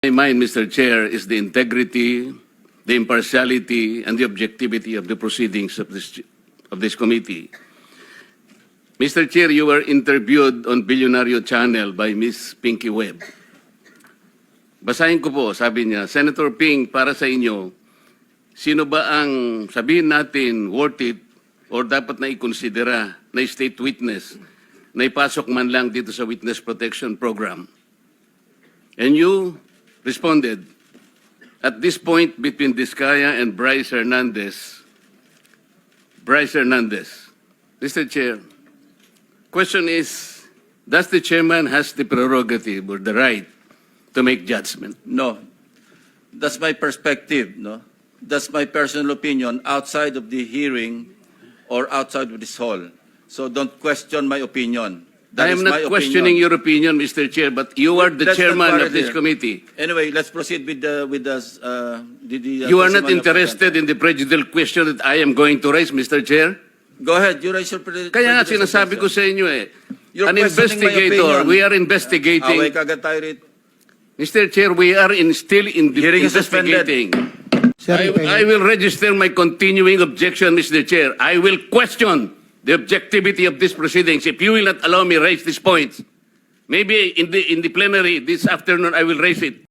my mind, Mr. Chair, is the integrity, the impartiality, and the objectivity of the proceedings of this committee. Mr. Chair, you were interviewed on Billionario Channel by Miss Pinky Webb. Basahin ko po, sabi niya, Senator Ping, para sa inyo, sino ba ang sabihin natin worth it or dapat na ikonsidera na state witness na ipasok man lang dito sa Witness Protection Program? And you responded, at this point between Diskaya and Bryce Hernandez, Mr. Chair, question is, does the chairman has the prerogative or the right to make judgment? No. That's my perspective, no? That's my personal opinion outside of the hearing or outside of this hall. So don't question my opinion. I am not questioning your opinion, Mr. Chair, but you are the chairman of this committee. Anyway, let's proceed with the You are not interested in the prejudicial question that I am going to raise, Mr. Chair? Go ahead, you raise your Kaya nga sinasabi ko sa inyo You're an questioning my investigator, opinion. we are investigating. Away kagad tayo rito. Mr. Chair, we are still in the Hearing is investigating. Sir, I will register my continuing objection, Mr. Chair. I will question the objectivity of these proceedings if you will not allow me raise these points. Maybe in the plenary this afternoon I will raise it.